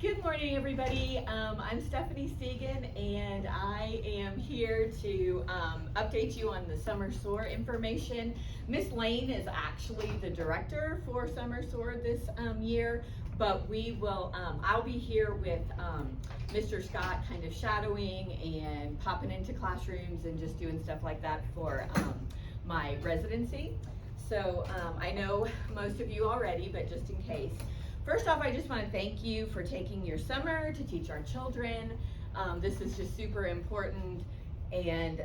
Good morning, everybody. I'm Stephanie Stegan, and I am here to update you on the Summer SOAR information. Miss Lane is actually the director for Summer SOAR this year, but we will. I'll be here with Mr. Scott, kind of shadowing and popping into classrooms and just doing stuff like that for my residency. So I know most of you already, but just in case. First off, I just want to thank you for taking your summer to teach our children. This is just super important, and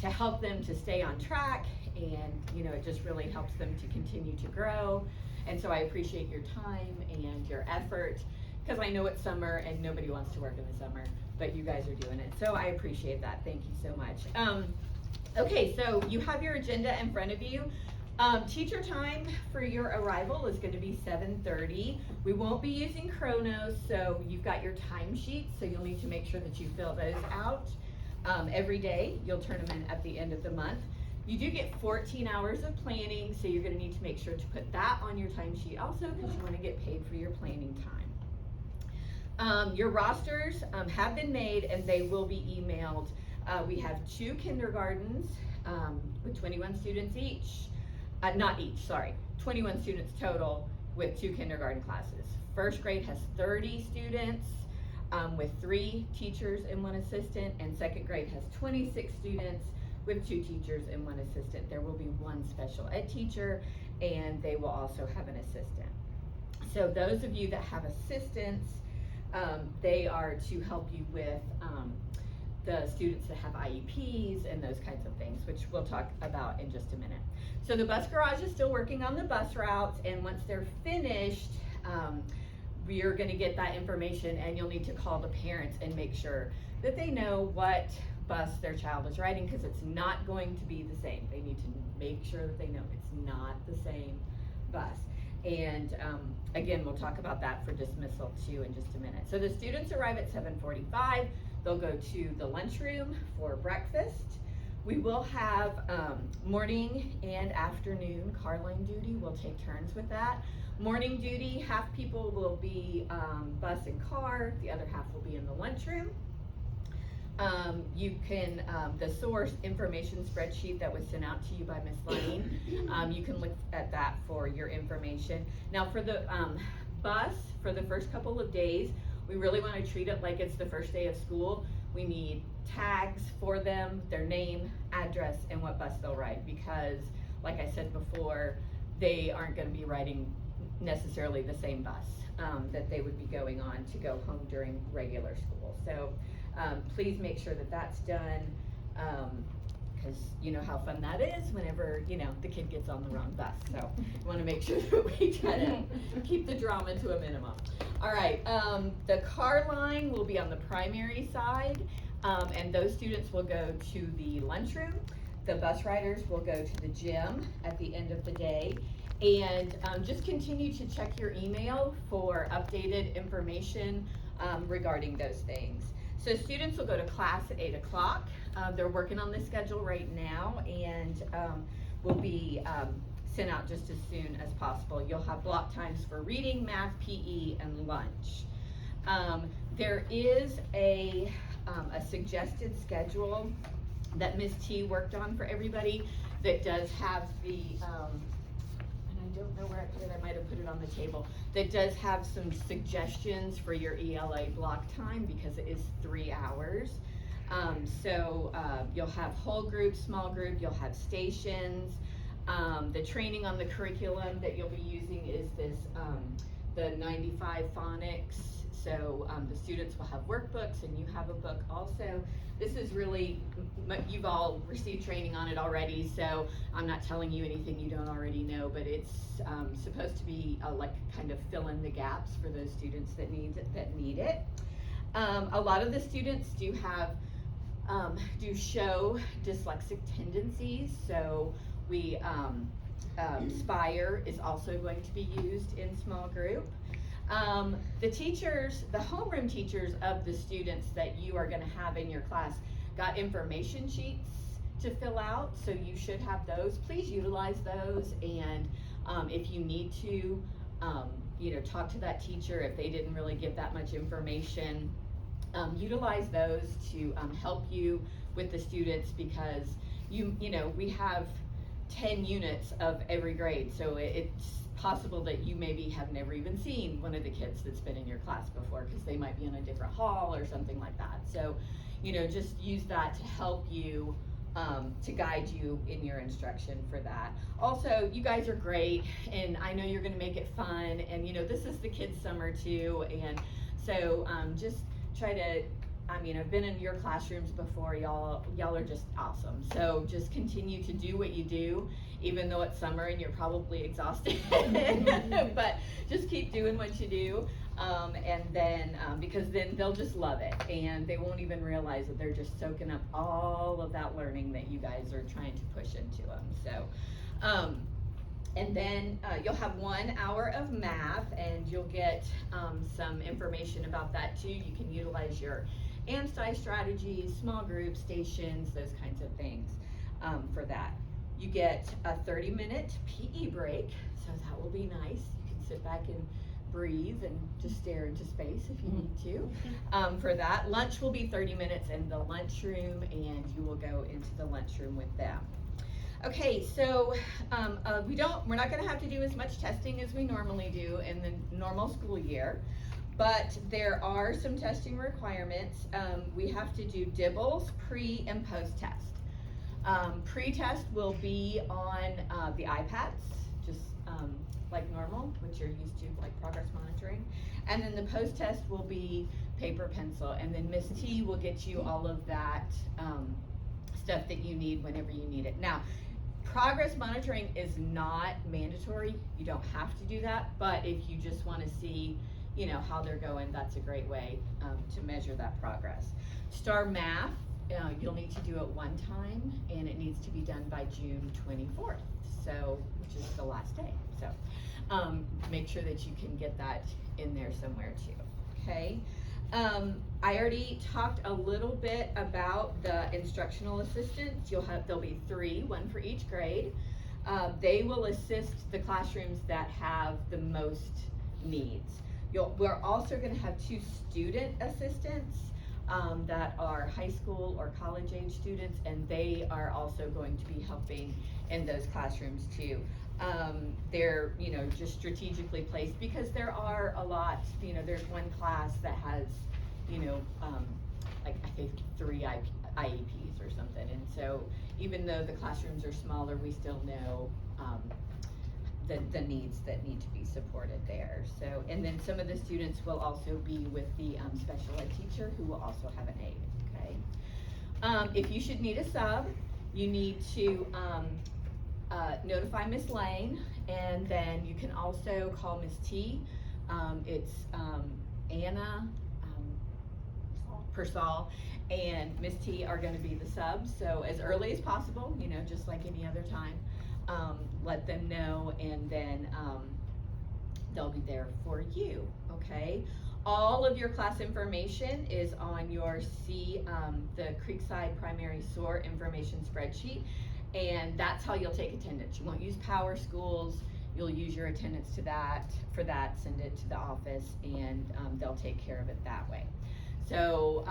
to help them to stay on track, and it just really helps them to continue to grow. And so I appreciate your time and your effort, because I know it's summer and nobody wants to work in the summer, but you guys are doing it. So I appreciate that. Thank you so much. Okay, so you have your agenda in front of you. Teacher time for your arrival is going to be 7:30. We won't be using Chronos, so you've got your timesheets, so you'll need to make sure that you fill those out every day. You'll turn them in at the end of the month. You do get 14 hours of planning, so you're going to need to make sure to put that on your timesheet also, because you want to get paid for your planning time. Your rosters have been made, and they will be emailed. We have 2 kindergartens with 21 students each. Not each, sorry, 21 students total with 2 kindergarten classes. First grade has 30 students with 3 teachers and 1 assistant, and second grade has 26 students with 2 teachers and 1 assistant. There will be 1 special ed teacher, and they will also have an assistant. So those of you that have assistants, they are to help you with the students that have IEPs and those kinds of things, which we'll talk about in just a minute. So the bus garage is still working on the bus routes, and once they're finished, we are going to get that information, and you'll need to call the parents and make sure that they know what bus their child is riding, because it's not going to be the same. They need to make sure that they know it's not the same bus. And again, we'll talk about that for dismissal too in just a minute. So the students arrive at 7:45. They'll go to the lunchroom for breakfast. We will have morning and afternoon car line duty. We'll take turns with that. Morning duty, half people will be bus and car, the other half will be in the lunchroom. You can, the source information spreadsheet that was sent out to you by Miss Lane, you can look at that for your information. Now for the bus, for the first couple of days, we really want to treat it like it's the first day of school. We need tags for them, their name, address, and what bus they'll ride, because like I said before, they aren't going to be riding necessarily the same bus that they would be going on to go home during regular school. So please make sure that that's done, because you know how fun that is whenever the kid gets on the wrong bus. So we want to make sure that we try to keep the drama to a minimum. All right, the car line will be on the primary side, and those students will go to the lunchroom. The bus riders will go to the gym at the end of the day. And just continue to check your email for updated information regarding those things. So students will go to class at 8 o'clock. They're working on the schedule right now, and will be sent out just as soon as possible. You'll have block times for reading, math, PE, and lunch. There is a suggested schedule that Ms. T worked on for everybody that does have the, and I don't know where I put it, I might have put it on the table, that does have some suggestions for your ELA block time, because it is 3 hours. So you'll have whole group, small group, you'll have stations. The training on the curriculum that you'll be using is this, the 95 phonics. So the students will have workbooks, and you have a book also. This is really, you've all received training on it already, so I'm not telling you anything you don't already know, but it's supposed to be like kind of fill in the gaps for those students that need it. A lot of the students do have, do show dyslexic tendencies, so we, Spire is also going to be used in small group. The teachers, the homeroom teachers of the students that you are going to have in your class got information sheets to fill out, so you should have those. Please utilize those, and if you need to, talk to that teacher if they didn't really give that much information. Utilize those to help you with the students, because we have 10 units of every grade, so it's possible that you maybe have never even seen one of the kids that's been in your class before, because they might be in a different hall or something like that. So just use that to help you, to guide you in your instruction for that. Also, you guys are great, and I know you're going to make it fun, and this is the kids' summer too, and so just try to, I've been in your classrooms before. Y'all are just awesome. So just continue to do what you do, even though it's summer and you're probably exhausted. But just keep doing what you do, and then because then they'll just love it, and they won't even realize that they're just soaking up all of that learning that you guys are trying to push into them. So. And then you'll have 1 hour of math, and you'll get some information about that too. You can utilize your ANSTI strategies, small group stations, those kinds of things for that. You get a 30-minute PE break, so that will be nice. You can sit back and breathe and just stare into space if you need to. For that, lunch will be 30 minutes in the lunchroom, and you will go into the lunchroom with them. Okay, so we're not going to have to do as much testing as we normally do in the normal school year, but there are some testing requirements. We have to do DIBELS, pre and post test. Pre-test will be on the iPads, just like normal, which you're used to, like progress monitoring. And then the post test will be paper, pencil, and then Miss T will get you all of that stuff that you need whenever you need it. Now, progress monitoring is not mandatory. You don't have to do that, but if you just want to see, how they're going, that's a great way to measure that progress. STAR Math, you'll need to do it one time, and it needs to be done by June 24th, so which is the last day. So make sure that you can get that in there somewhere too. Okay. I already talked a little bit about the instructional assistants. There'll be 3, 1 for each grade. They will assist the classrooms that have the most needs. We're also going to have 2 student assistants that are high school or college age students, and they are also going to be helping in those classrooms too. They're just strategically placed because there are a lot, there's one class that has like I think 3 IEPs or something, and so even though the classrooms are smaller, we still know the needs that need to be supported there. So, and then some of the students will also be with the special ed teacher, who will also have an aide. Okay. If you should need a sub, you need to notify Miss Lane, and then you can also call Miss T. It's Anna Persall and Miss T are going to be the subs. So as early as possible, just like any other time, let them know, and then they'll be there for you. Okay. All of your class information is on your the Creekside Primary SOAR information spreadsheet. And that's how you'll take attendance. You won't use Power Schools. You'll use your attendance send it to the office, and they'll take care of it that way. So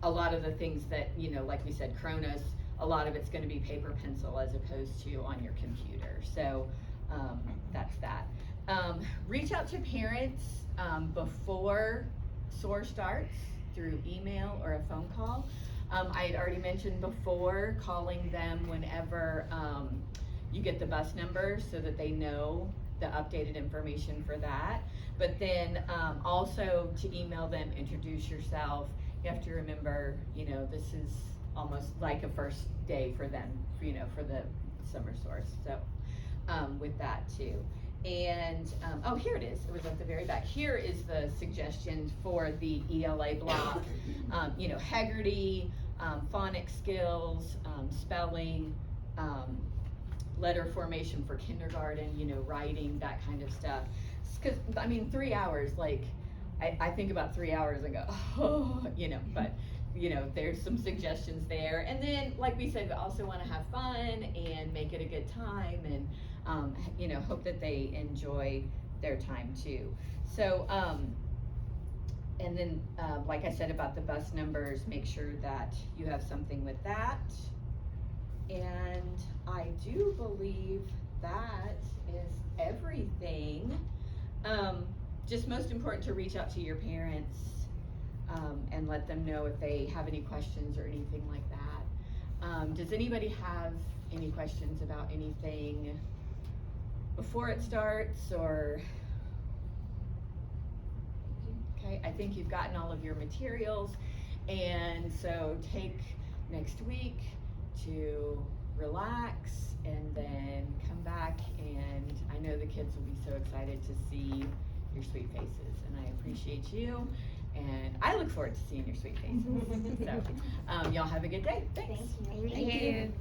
a lot of the things that, like we said, Kronos, a lot of it's going to be paper, pencil, as opposed to on your computer. So that's that. Reach out to parents before SOAR starts through email or a phone call. I had already mentioned before calling them whenever you get the bus number, so that they know the updated information for that. But then also to email them, introduce yourself. You have to remember, this is almost like a first day for them, for the summer source. So with that too. And oh, here it is. It was at the very back. Here is the suggestion for the ELA block. Haggerty, phonics skills, spelling, letter formation for kindergarten, writing, that kind of stuff. Because 3 hours, like I think about 3 hours and go, oh, but there's some suggestions there. And then, like we said, we also want to have fun and make it a good time, and hope that they enjoy their time too. So, and then, like I said about the bus numbers, make sure that you have something with that. And I do believe that is everything. Just most important to reach out to your parents and let them know if they have any questions or anything like that. Does anybody have any questions about anything before it starts, or? Okay, I think you've gotten all of your materials, and so take next week to relax and then come back, and I know the kids will be so excited to see your sweet faces, and I appreciate you, and I look forward to seeing your sweet faces. So, y'all have a good day. Thanks. Thank you.